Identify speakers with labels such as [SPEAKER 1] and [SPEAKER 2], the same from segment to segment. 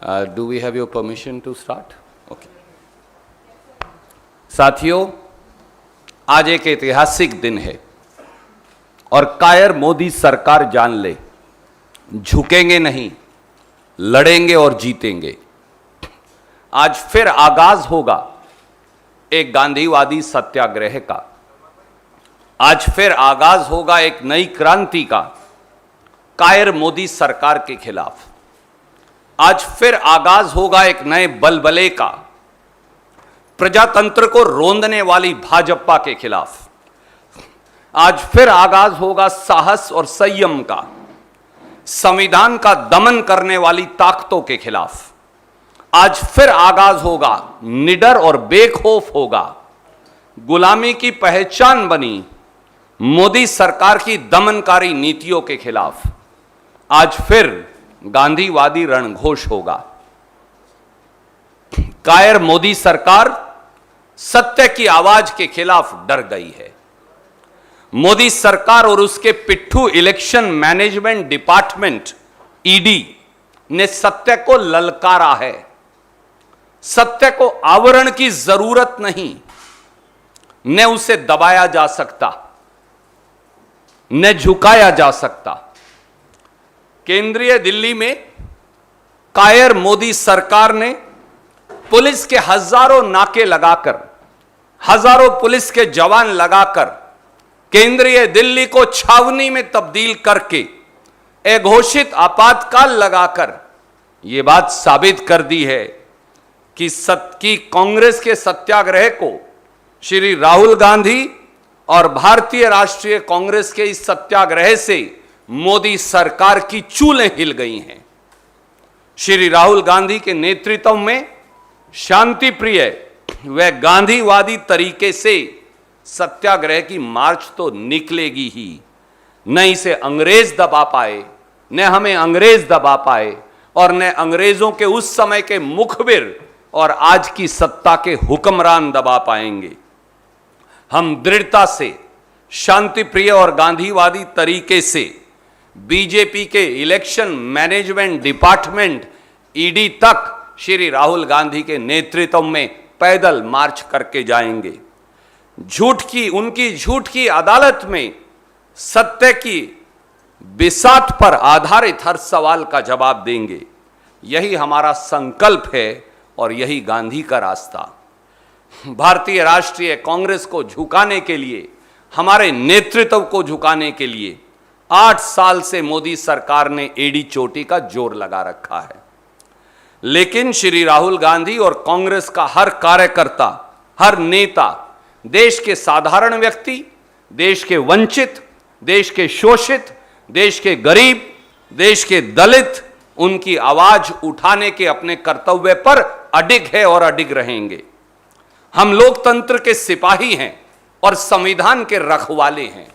[SPEAKER 1] Do we have your permission to start? Okay. साथियों, आज एक ऐतिहासिक दिन है और कायर मोदी सरकार जान ले, झुकेंगे नहीं, लड़ेंगे और जीतेंगे। आज फिर आगाज होगा एक गांधीवादी सत्याग्रह का। आज फिर आगाज होगा एक नई क्रांति का कायर मोदी सरकार के खिलाफ। आज फिर आगाज होगा एक नए बलबले का प्रजातंत्र को रोंदने वाली भाजपा के खिलाफ। आज फिर आगाज होगा साहस और संयम का संविधान का दमन करने वाली ताकतों के खिलाफ। आज फिर आगाज होगा निडर और बेखौफ होगा गुलामी की पहचान बनी मोदी सरकार की दमनकारी नीतियों के खिलाफ। आज फिर गांधीवादी रणघोष होगा। कायर मोदी सरकार सत्य की आवाज के खिलाफ डर गई है। मोदी सरकार और उसके पिट्ठू इलेक्शन मैनेजमेंट डिपार्टमेंट ईडी ने सत्य को ललकारा है। सत्य को आवरण की जरूरत नहीं, न उसे दबाया जा सकता, न झुकाया जा सकता। केंद्रीय दिल्ली में कायर मोदी सरकार ने पुलिस के हजारों नाके लगाकर, हजारों पुलिस के जवान लगाकर केंद्रीय दिल्ली को छावनी में तब्दील करके अघोषित आपातकाल लगाकर यह बात साबित कर दी है कि कांग्रेस के सत्याग्रह को श्री राहुल गांधी और भारतीय राष्ट्रीय कांग्रेस के इस सत्याग्रह से मोदी सरकार की चूलें हिल गई हैं। श्री राहुल गांधी के नेतृत्व में शांति प्रिय व गांधीवादी तरीके से सत्याग्रह की मार्च तो निकलेगी ही। न इसे अंग्रेज दबा पाए, न हमें अंग्रेज दबा पाए और न अंग्रेजों के उस समय के मुखबिर और आज की सत्ता के हुक्मरान दबा पाएंगे। हम दृढ़ता से शांति प्रिय और गांधीवादी तरीके से बीजेपी के इलेक्शन मैनेजमेंट डिपार्टमेंट ईडी तक श्री राहुल गांधी के नेतृत्व में पैदल मार्च करके जाएंगे। उनकी झूठ की अदालत में सत्य की बिसात पर आधारित हर सवाल का जवाब देंगे। यही हमारा संकल्प है और यही गांधी का रास्ता। भारतीय राष्ट्रीय कांग्रेस को झुकाने के लिए, हमारे नेतृत्व को झुकाने के लिए 8 साल से मोदी सरकार ने एड़ी चोटी का जोर लगा रखा है। लेकिन श्री राहुल गांधी और कांग्रेस का हर कार्यकर्ता, हर नेता देश के साधारण व्यक्ति, देश के वंचित, देश के शोषित, देश के गरीब, देश के दलित, उनकी आवाज उठाने के अपने कर्तव्य पर अडिग है और अडिग रहेंगे। हम लोकतंत्र के सिपाही हैं और संविधान के रखवाले हैं।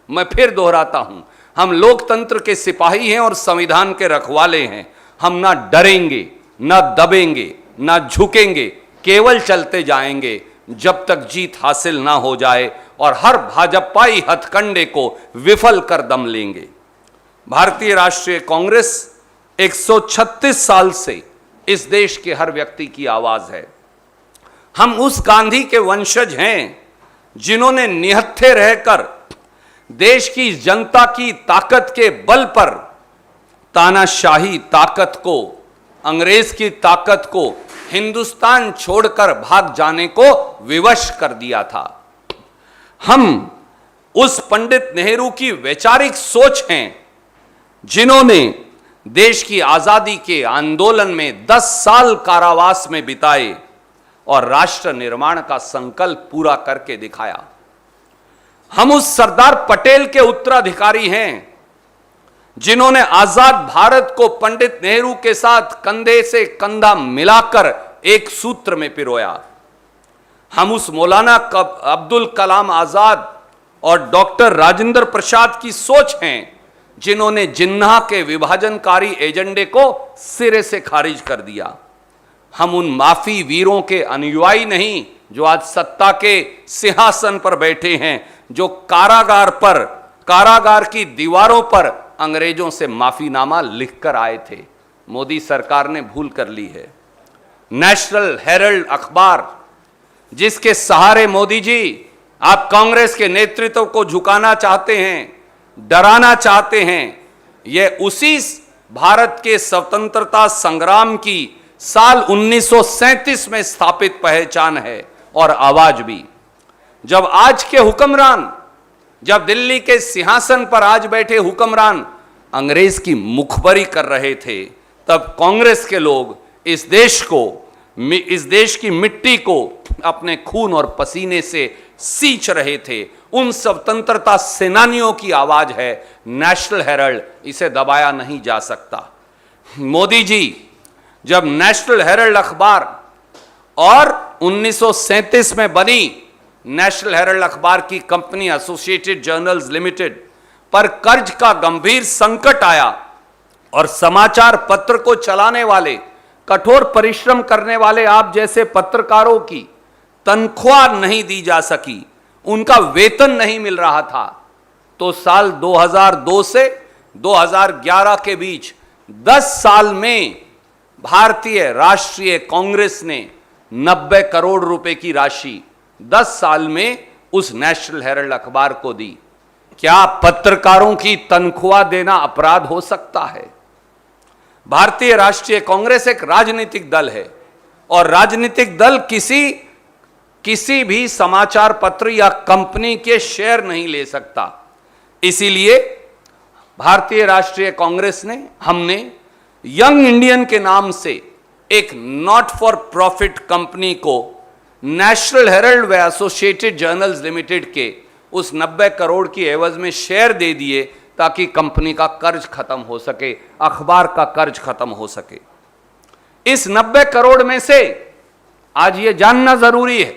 [SPEAKER 1] मैं फिर दोहराता हूं, हम लोकतंत्र के सिपाही हैं और संविधान के रखवाले हैं। हम ना डरेंगे, ना दबेंगे, ना झुकेंगे, केवल चलते जाएंगे जब तक जीत हासिल ना हो जाए और हर भाजपाई हथकंडे को विफल कर दम लेंगे। भारतीय राष्ट्रीय कांग्रेस 136 साल से इस देश के हर व्यक्ति की आवाज है। हम उस गांधी के वंशज हैं जिन्होंने निहत्थे रहकर देश की जनता की ताकत के बल पर तानाशाही ताकत को, अंग्रेज की ताकत को हिंदुस्तान छोड़कर भाग जाने को विवश कर दिया था। हम उस पंडित नेहरू की वैचारिक सोच हैं जिन्होंने देश की आजादी के आंदोलन में 10 साल कारावास में बिताए और राष्ट्र निर्माण का संकल्प पूरा करके दिखाया। हम उस सरदार पटेल के उत्तराधिकारी हैं जिन्होंने आजाद भारत को पंडित नेहरू के साथ कंधे से कंधा मिलाकर एक सूत्र में पिरोया। हम उस मौलाना अब्दुल कलाम आजाद और डॉक्टर राजेंद्र प्रसाद की सोच हैं जिन्होंने जिन्ना के विभाजनकारी एजेंडे को सिरे से खारिज कर दिया। हम उन माफी वीरों के अनुयायी नहीं जो आज सत्ता के सिंहासन पर बैठे हैं, जो कारागार की दीवारों पर अंग्रेजों से माफीनामा लिखकर आए थे। मोदी सरकार ने भूल कर ली है। नेशनल हेरल्ड अखबार, जिसके सहारे मोदी जी आप कांग्रेस के नेतृत्व को झुकाना चाहते हैं, डराना चाहते हैं, यह उसी भारत के स्वतंत्रता संग्राम की साल 1937 में स्थापित पहचान है और आवाज भी। जब आज के हुक्मरान, जब दिल्ली के सिंहासन पर आज बैठे हुक्मरान अंग्रेज की मुखबरी कर रहे थे, तब कांग्रेस के लोग इस देश की मिट्टी को अपने खून और पसीने से सींच रहे थे। उन स्वतंत्रता सेनानियों की आवाज है नेशनल हेरल्ड, इसे दबाया नहीं जा सकता। मोदी जी जब नेशनल हेरल्ड अखबार और 1937 में बनी नेशनल हेरल्ड अखबार की कंपनी एसोसिएटेड जर्नल्स लिमिटेड पर कर्ज का गंभीर संकट आया और समाचार पत्र को चलाने वाले, कठोर परिश्रम करने वाले आप जैसे पत्रकारों की तनख्वाह नहीं दी जा सकी, उनका वेतन नहीं मिल रहा था, तो साल 2002 से 2011 के बीच 10 साल में भारतीय राष्ट्रीय कांग्रेस ने 90 करोड़ रुपए की राशि 10 साल में उस नेशनल हेरल्ड अखबार को दी। क्या पत्रकारों की तनख्वाह देना अपराध हो सकता है? भारतीय राष्ट्रीय कांग्रेस एक राजनीतिक दल है और राजनीतिक दल किसी भी समाचार पत्र या कंपनी के शेयर नहीं ले सकता। इसीलिए भारतीय राष्ट्रीय कांग्रेस ने, हमने यंग इंडियन के नाम से एक नॉट फॉर प्रॉफिट कंपनी को नेशनल हेरल्ड व एसोसिएटेड जर्नल्स लिमिटेड के उस 90 करोड़ की एवज में शेयर दे दिए ताकि कंपनी का कर्ज खत्म हो सके, अखबार का कर्ज खत्म हो सके। इस 90 करोड़ में से आज ये जानना जरूरी है,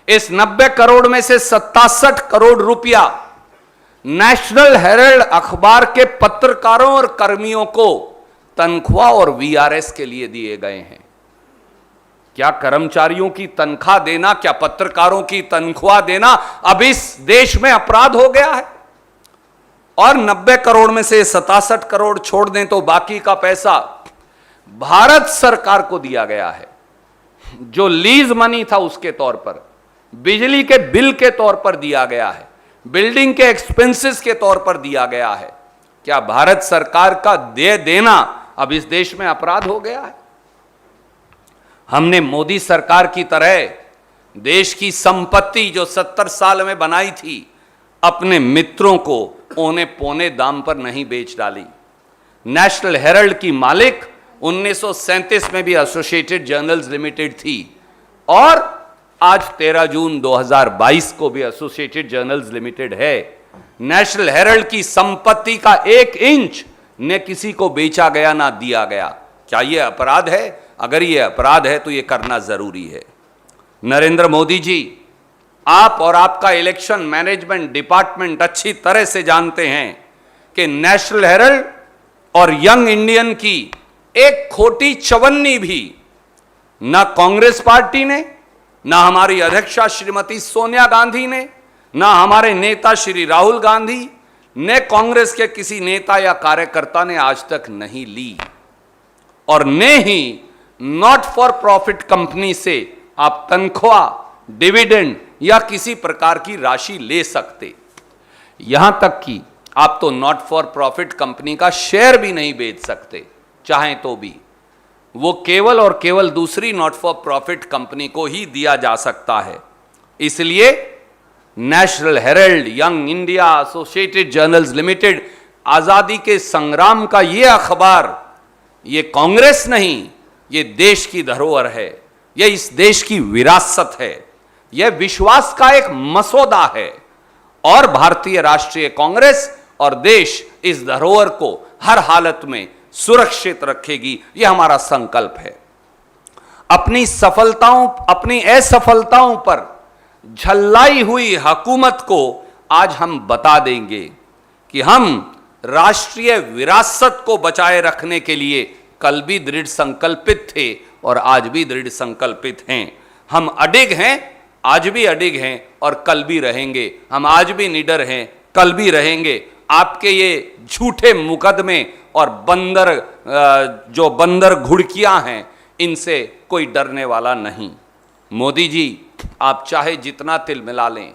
[SPEAKER 1] इस 90 करोड़ में से 67 करोड़ रुपया नेशनल हेरल्ड अखबार के पत्रकारों और कर्मियों को तनख्वाह और वीआरएस के लिए दिए गए हैं। क्या कर्मचारियों की तनख्वाह देना, क्या पत्रकारों की तनख्वाह देना अब इस देश में अपराध हो गया है? और 90 करोड़ में से 67 करोड़ छोड़ दें तो बाकी का पैसा भारत सरकार को दिया गया है, जो लीज मनी था उसके तौर पर, बिजली के बिल के तौर पर दिया गया है, बिल्डिंग के एक्सपेंसेस के तौर पर दिया गया है। क्या भारत सरकार का देना अब इस देश में अपराध हो गया है? हमने मोदी सरकार की तरह देश की संपत्ति जो 70 साल में बनाई थी, अपने मित्रों को औने पौने दाम पर नहीं बेच डाली। नेशनल हेरल्ड की मालिक 1937 में भी एसोसिएटेड जर्नल्स लिमिटेड थी और आज 13 जून 2022 को भी एसोसिएटेड जर्नल्स लिमिटेड है। नेशनल हेरल्ड की संपत्ति का 1 इंच ने किसी को बेचा गया ना दिया गया। क्या यह अपराध है? अगर यह अपराध है तो यह करना जरूरी है। नरेंद्र मोदी जी, आप और आपका इलेक्शन मैनेजमेंट डिपार्टमेंट अच्छी तरह से जानते हैं कि नेशनल हेरल्ड और यंग इंडियन की एक खोटी चवन्नी भी ना कांग्रेस पार्टी ने, ना हमारी अध्यक्षा श्रीमती सोनिया गांधी ने, ना हमारे नेता श्री राहुल गांधी ने, कांग्रेस के किसी नेता या कार्यकर्ता ने आज तक नहीं ली, और ने ही नॉट फॉर प्रॉफिट कंपनी से आप तनख्वाह, डिविडेंड या किसी प्रकार की राशि ले सकते। यहां तक कि आप तो नॉट फॉर प्रॉफिट कंपनी का शेयर भी नहीं बेच सकते, चाहें तो भी। वो केवल और केवल दूसरी नॉट फॉर प्रॉफिट कंपनी को ही दिया जा सकता है। इसलिए National Herald, Young India, Associated Journals Limited, आजादी के संग्राम का ये अखबार, ये कांग्रेस नहीं, ये देश की धरोहर है, यह इस देश की विरासत है, यह विश्वास का एक मसौदा है और भारतीय राष्ट्रीय कांग्रेस और देश इस धरोहर को हर हालत में सुरक्षित रखेगी, यह हमारा संकल्प है। अपनी सफलताओं, अपनी असफलताओं पर झल्लाई हुई हुकूमत को आज हम बता देंगे कि हम राष्ट्रीय विरासत को बचाए रखने के लिए कल भी दृढ़ संकल्पित थे और आज भी दृढ़ संकल्पित हैं। हम अडिग हैं, आज भी अडिग हैं और कल भी रहेंगे। हम आज भी निडर हैं, कल भी रहेंगे। आपके ये झूठे मुकदमे और जो बंदर घुड़कियां हैं, इनसे कोई डरने वाला नहीं। मोदी जी, आप चाहे जितना तिल मिला लें,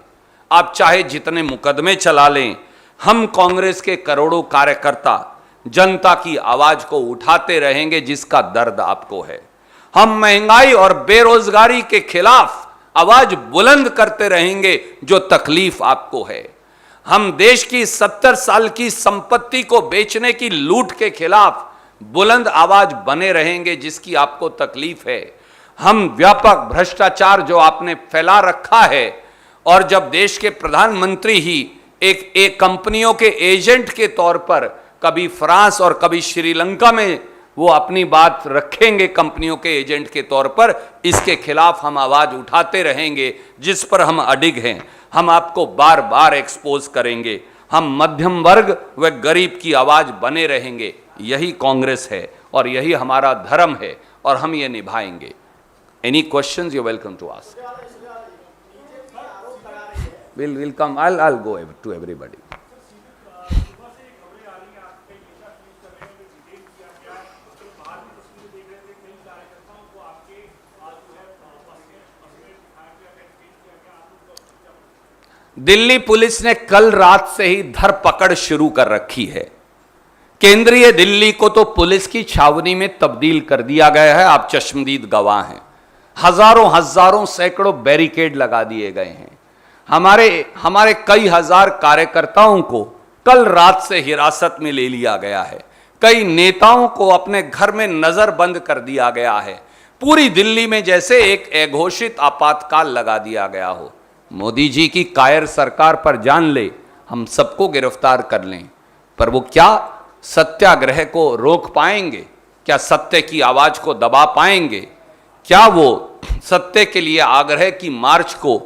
[SPEAKER 1] आप चाहे जितने मुकदमे चला लें, हम कांग्रेस के करोड़ों कार्यकर्ता जनता की आवाज को उठाते रहेंगे जिसका दर्द आपको है। हम महंगाई और बेरोजगारी के खिलाफ आवाज बुलंद करते रहेंगे जो तकलीफ आपको है। हम देश की 70 साल की संपत्ति को बेचने की लूट के खिलाफ बुलंद आवाज बने रहेंगे जिसकी आपको तकलीफ है। हम व्यापक भ्रष्टाचार जो आपने फैला रखा है, और जब देश के प्रधानमंत्री ही एक कंपनियों के एजेंट के तौर पर कभी फ्रांस और कभी श्रीलंका में वो अपनी बात रखेंगे कंपनियों के एजेंट के तौर पर, इसके खिलाफ हम आवाज उठाते रहेंगे जिस पर हम अडिग हैं। हम आपको बार बार एक्सपोज करेंगे। हम मध्यम वर्ग व गरीब की आवाज बने रहेंगे। यही कांग्रेस है और यही हमारा धर्म है और हम ये निभाएंगे। Any questions you welcome to ask. We'll come. I'll go to everybody. Delhi police ने कल रात से ही धरपकड़ शुरू कर रखी है। केंद्रीय दिल्ली को तो पुलिस की छावनी में तब्दील कर दिया गया है, आप चश्मदीद गवाह हैं। हजारों सैकड़ों बैरिकेड लगा दिए गए हैं। हमारे कई हजार कार्यकर्ताओं को कल रात से हिरासत में ले लिया गया है। कई नेताओं को अपने घर में नजरबंद कर दिया गया है। पूरी दिल्ली में जैसे एक अघोषित आपातकाल लगा दिया गया हो। मोदी जी की कायर सरकार पर जान ले, हम सबको गिरफ्तार कर लें, पर वो क्या सत्याग्रह को रोक पाएंगे? क्या सत्य की आवाज को दबा पाएंगे? क्या वो सत्य के लिए आग्रह की मार्च को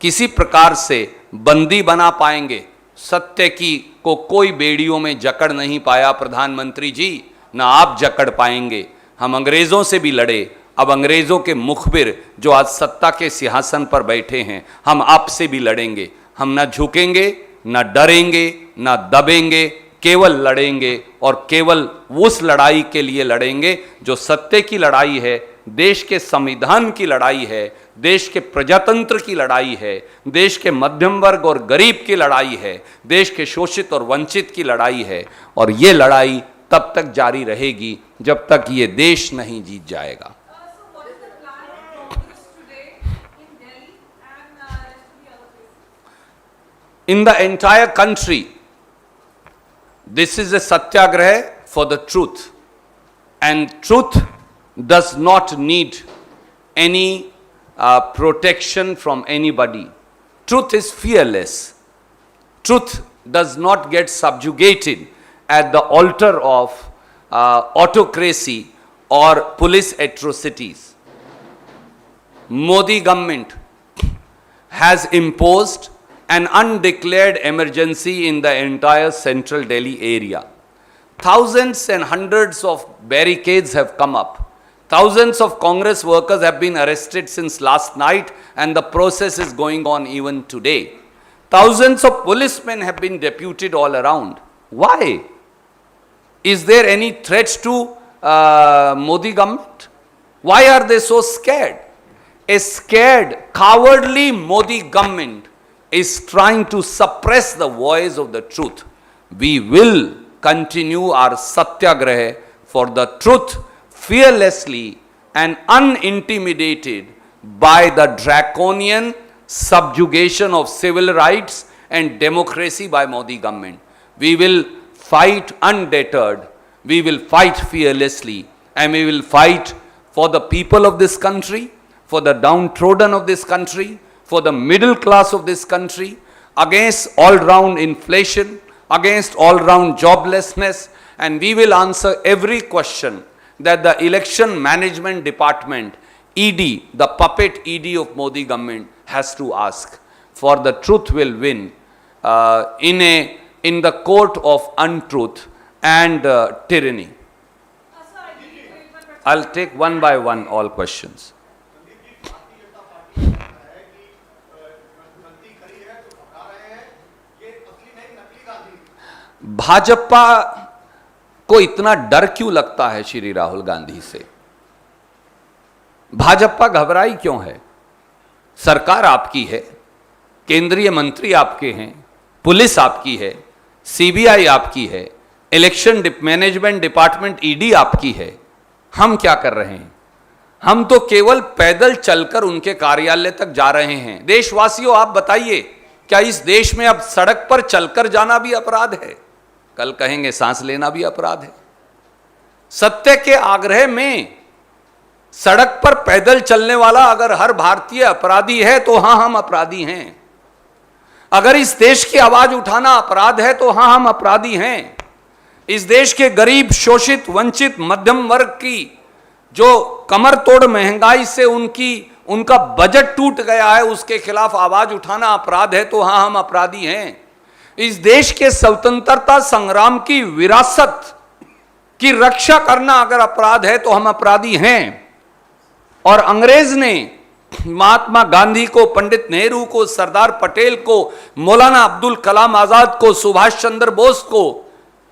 [SPEAKER 1] किसी प्रकार से बंदी बना पाएंगे? सत्य की को कोई बेड़ियों में जकड़ नहीं पाया प्रधानमंत्री जी, ना आप जकड़ पाएंगे। हम अंग्रेजों से भी लड़े, अब अंग्रेजों के मुखबिर जो आज सत्ता के सिंहासन पर बैठे हैं, हम आपसे भी लड़ेंगे। हम ना झुकेंगे, ना डरेंगे, ना दबेंगे, केवल लड़ेंगे और केवल उस लड़ाई के लिए लड़ेंगे जो सत्य की लड़ाई है, देश के संविधान की लड़ाई है, देश के प्रजातंत्र की लड़ाई है, देश के मध्यम वर्ग और गरीब की लड़ाई है, देश के शोषित और वंचित की लड़ाई है। और ये लड़ाई तब तक जारी रहेगी जब तक ये देश नहीं जीत जाएगा। In the entire country, this is a satyagraha for the truth, and truth does not need any protection from anybody. Truth is fearless. Truth does not get subjugated at the altar of autocracy or police atrocities. Modi government has imposed an undeclared emergency in the entire central Delhi area. Thousands and hundreds of barricades have come up. Thousands of Congress workers have been arrested since last night, and the process is going on even today. Thousands of policemen have been deputed all around. Why? Is there any threat to Modi government? Why are they so scared? A scared, cowardly Modi government is trying to suppress the voice of the truth. We will continue our satyagraha for the truth fearlessly and unintimidated by the draconian subjugation of civil rights and democracy by Modi government. We will fight undeterred, we will fight fearlessly, and we will fight for the people of this country, for the downtrodden of this country, for the middle class of this country, against all-round inflation, against all-round joblessness, and we will answer every question that the election management department, ED, the puppet ED of Modi government has to ask. For the truth will win in the court of untruth and tyranny. I'll take one by one all questions. Bhajpa को इतना डर क्यों लगता है श्री राहुल गांधी से? भाजपा घबराई क्यों है? सरकार आपकी है, केंद्रीय मंत्री आपके हैं, पुलिस आपकी है, सीबीआई आपकी है, इलेक्शन मैनेजमेंट डिपार्टमेंट ईडी आपकी है। हम क्या कर रहे हैं? हम तो केवल पैदल चलकर उनके कार्यालय तक जा रहे हैं। देशवासियों, आप बताइए, क्या इस देश में अब सड़क पर चलकर जाना भी अपराध है? कल कहेंगे सांस लेना भी अपराध है। सत्य के आग्रह में सड़क पर पैदल चलने वाला अगर हर भारतीय अपराधी है तो हां, हम अपराधी हैं। अगर इस देश की आवाज उठाना अपराध है तो हां, हम अपराधी हैं। इस देश के गरीब, शोषित, वंचित, मध्यम वर्ग की जो कमर तोड़ महंगाई से उनका बजट टूट गया है, उसके खिलाफ आवाज उठाना अपराध है तो हां, हम अपराधी हैं। इस देश के स्वतंत्रता संग्राम की विरासत की रक्षा करना अगर अपराध है तो हम अपराधी हैं। और अंग्रेज ने महात्मा गांधी को, पंडित नेहरू को, सरदार पटेल को, मौलाना अब्दुल कलाम आजाद को, सुभाष चंद्र बोस को,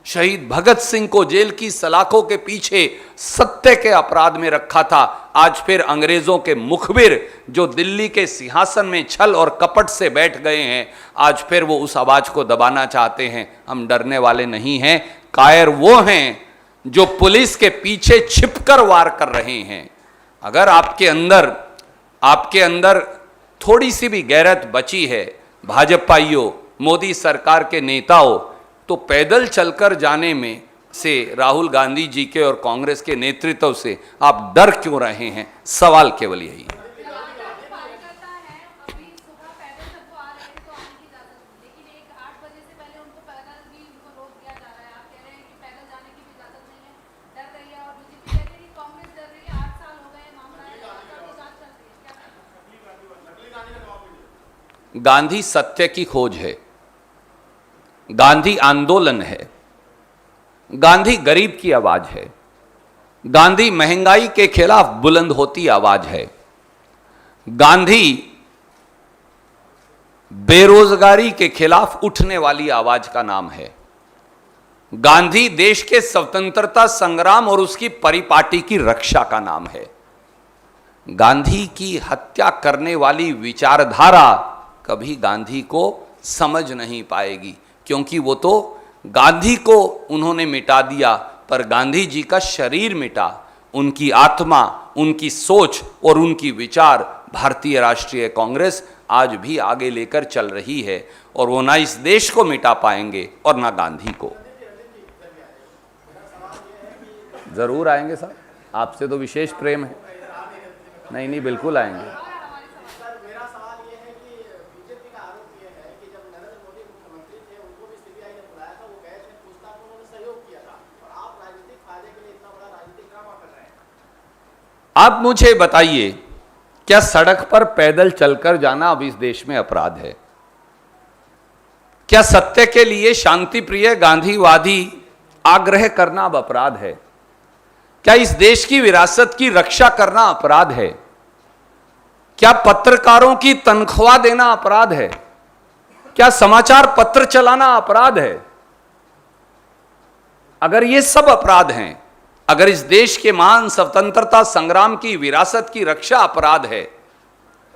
[SPEAKER 1] शहीद भगत सिंह को जेल की सलाखों के पीछे सत्य के अपराध में रखा था। आज फिर अंग्रेजों के मुखबिर जो दिल्ली के सिंहासन में छल और कपट से बैठ गए हैं, आज फिर वो उस आवाज को दबाना चाहते हैं। हम डरने वाले नहीं हैं। कायर वो हैं जो पुलिस के पीछे छिपकर वार कर रहे हैं। अगर आपके अंदर थोड़ी सी भी गैरत बची है, भाजपाइयों, मोदी सरकार के नेताओं, तो पैदल चलकर जाने में से राहुल गांधी जी के और कांग्रेस के नेतृत्व से आप डर क्यों रहे हैं? सवाल केवल यही है। गांधी सत्य की खोज है, गांधी आंदोलन है, गांधी गरीब की आवाज है, गांधी महंगाई के खिलाफ बुलंद होती आवाज है, गांधी बेरोजगारी के खिलाफ उठने वाली आवाज का नाम है। गांधी देश के स्वतंत्रता संग्राम और उसकी परिपाटी की रक्षा का नाम है। गांधी की हत्या करने वाली विचारधारा कभी गांधी को समझ नहीं पाएगी, क्योंकि वो तो गांधी को उन्होंने मिटा दिया, पर गांधी जी का शरीर मिटा, उनकी आत्मा, उनकी सोच और उनकी विचार भारतीय राष्ट्रीय कांग्रेस आज भी आगे लेकर चल रही है। और वो ना इस देश को मिटा पाएंगे और ना गांधी को। जरूर आएंगे साहब, आपसे तो विशेष प्रेम है। नहीं, बिल्कुल आएंगे। आप मुझे बताइए, क्या सड़क पर पैदल चलकर जाना अब इस देश में अपराध है? क्या सत्य के लिए शांति प्रिय गांधीवादी आग्रह करना अब अपराध है? क्या इस देश की विरासत की रक्षा करना अपराध है? क्या पत्रकारों की तनख्वाह देना अपराध है? क्या समाचार पत्र चलाना अपराध है? अगर ये सब अपराध हैं, अगर इस देश के महान स्वतंत्रता संग्राम की विरासत की रक्षा अपराध है,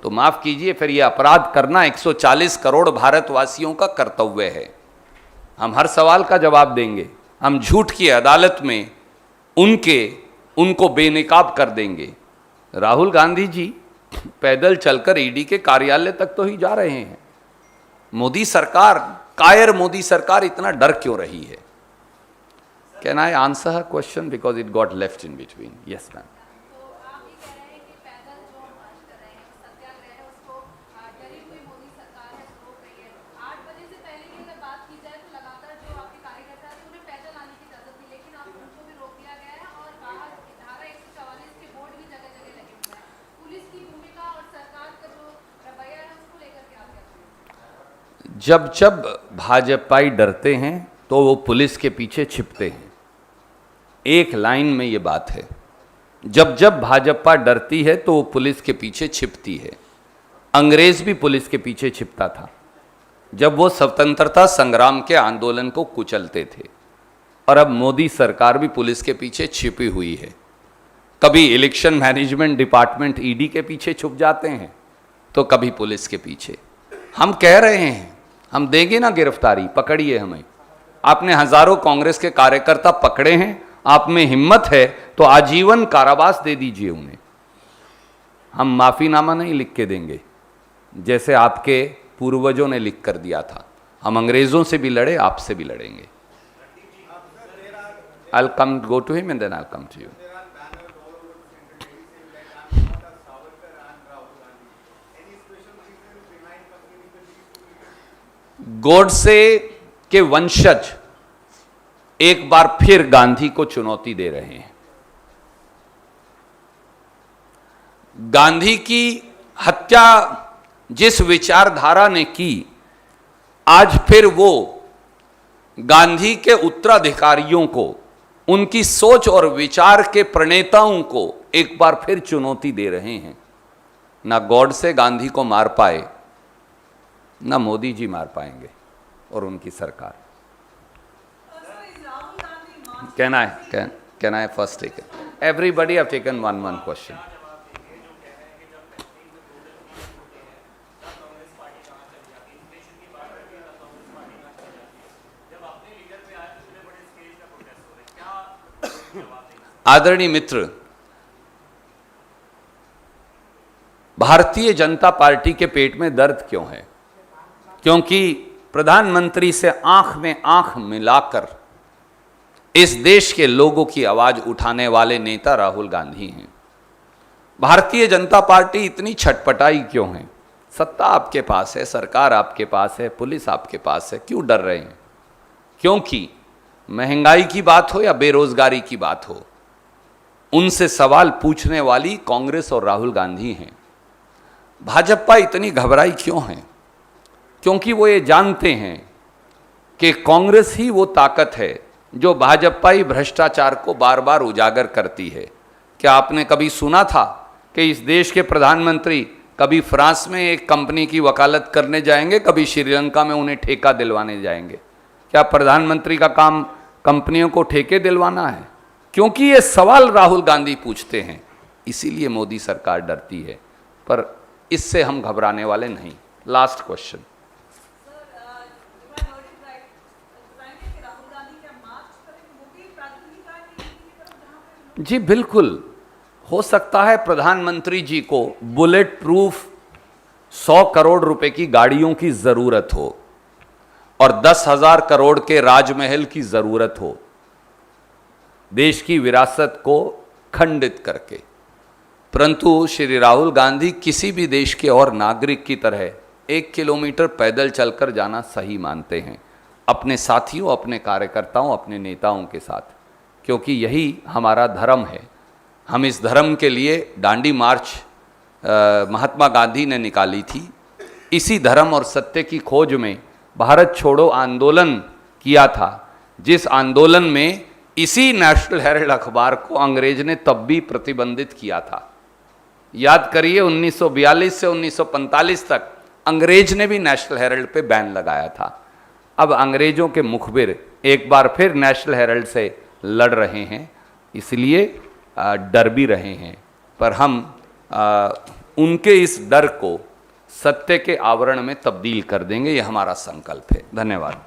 [SPEAKER 1] तो माफ कीजिए, फिर यह अपराध करना 140 करोड़ भारतवासियों का कर्तव्य है। हम हर सवाल का जवाब देंगे। हम झूठ की अदालत में उनको बेनकाब कर देंगे। राहुल गांधी जी पैदल चलकर ईडी के कार्यालय तक तो ही जा रहे हैं। मोदी सरकार, कायर मोदी सरकार इतना डर क्यों रही है? Can I answer her question because it got left in between? Yes, ma'am.
[SPEAKER 2] तो आप ये कह रहे हैं कि पैदल जो मार्च कर रहे हैं, सत्याग्रह है, उसको डरी हुई मोदी सरकार है, रोक रही है। 8 बजे से पहले की अगर बात की जाए तो लगातार जो आपके कार्यकर्ता हैं उन्हें पैदल आने की इजाजत थी, लेकिन अब उनको भी रोक दिया गया है और बाहर धारा 144 के बोर्ड भी जगह जगह लगे हुए हैं। पुलिस की भूमिका और सरकार का जो रवैया है उसको लेकर के आप क्या कहेंगे?
[SPEAKER 1] जब भाजपाई डरते हैं तो वो पुलिस के पीछे छिपते हैं। एक लाइन में ये बात है। जब भाजपा डरती है तो वो पुलिस के पीछे छिपती है। अंग्रेज भी पुलिस के पीछे छिपता था जब वो स्वतंत्रता संग्राम के आंदोलन को कुचलते थे। और अब मोदी सरकार भी पुलिस के पीछे छिपी हुई है। कभी इलेक्शन मैनेजमेंट डिपार्टमेंट ईडी के पीछे छुप जाते हैं, तो कभी पुलिस के पीछे। हम कह रहे हैं हम देंगे ना गिरफ्तारी, पकड़िए हमें। आपने हजारों कांग्रेस के कार्यकर्ता पकड़े हैं, आप में हिम्मत है तो आजीवन कारावास दे दीजिए उन्हें। हम माफीनामा नहीं लिख के देंगे जैसे आपके पूर्वजों ने लिख कर दिया था। हम अंग्रेजों से भी लड़े, आपसे भी लड़ेंगे। I'll come go to him and then I'll come to you. Godse के वंशज एक बार फिर गांधी को चुनौती दे रहे हैं। गांधी की हत्या जिस विचारधारा ने की, आज फिर वो गांधी के उत्तराधिकारियों को, उनकी सोच और विचार के प्रणेताओं को एक बार फिर चुनौती दे रहे हैं। ना गॉडसे गांधी को मार पाए, ना मोदी जी मार पाएंगे और उनकी सरकार। Can I first take it? Everybody have taken one question. आदरणीय मित्र, भारतीय जनता पार्टी के पेट में दर्द क्यों है? क्योंकि प्रधानमंत्री से आंख में आंख मिलाकर इस देश के लोगों की आवाज उठाने वाले नेता राहुल गांधी हैं। भारतीय जनता पार्टी इतनी छटपटाई क्यों है? सत्ता आपके पास है, सरकार आपके पास है, पुलिस आपके पास है, क्यों डर रहे हैं? क्योंकि महंगाई की बात हो या बेरोजगारी की बात हो, उनसे सवाल पूछने वाली कांग्रेस और राहुल गांधी हैं। भाजपा इतनी घबराई क्यों है? क्योंकि वो ये जानते हैं कि कांग्रेस ही वो ताकत है जो भाजपाई भ्रष्टाचार को बार बार उजागर करती है। क्या आपने कभी सुना था कि इस देश के प्रधानमंत्री कभी फ्रांस में एक कंपनी की वकालत करने जाएंगे, कभी श्रीलंका में उन्हें ठेका दिलवाने जाएंगे? क्या प्रधानमंत्री का काम कंपनियों को ठेके दिलवाना है? क्योंकि ये सवाल राहुल गांधी पूछते हैं, इसीलिए मोदी सरकार डरती है। पर इससे हम घबराने वाले नहीं। Last question. जी बिल्कुल हो सकता है प्रधानमंत्री जी को बुलेट प्रूफ 100 करोड़ रुपए की गाड़ियों की जरूरत हो और 10,000 करोड़ के राजमहल की जरूरत हो, देश की विरासत को खंडित करके। परंतु श्री राहुल गांधी किसी भी देश के और नागरिक की तरह 1 किलोमीटर पैदल चलकर जाना सही मानते हैं, अपने साथियों, अपने कार्यकर्ताओं, अपने नेताओं के साथ, क्योंकि यही हमारा धर्म है। हम इस धर्म के लिए दांडी मार्च महात्मा गांधी ने निकाली थी। इसी धर्म और सत्य की खोज में भारत छोड़ो आंदोलन किया था, जिस आंदोलन में इसी नेशनल हेराल्ड अखबार को अंग्रेज ने तब भी प्रतिबंधित किया था। याद करिए 1942 से 1945 तक अंग्रेज ने भी नेशनल हेराल्ड पे बैन लगाया था। अब अंग्रेजों के मुखबिर एक बार फिर नेशनल हेराल्ड से लड़ रहे हैं, इसलिए डर भी रहे हैं। पर हम उनके इस डर को सत्य के आवरण में तब्दील कर देंगे, ये हमारा संकल्प है। धन्यवाद।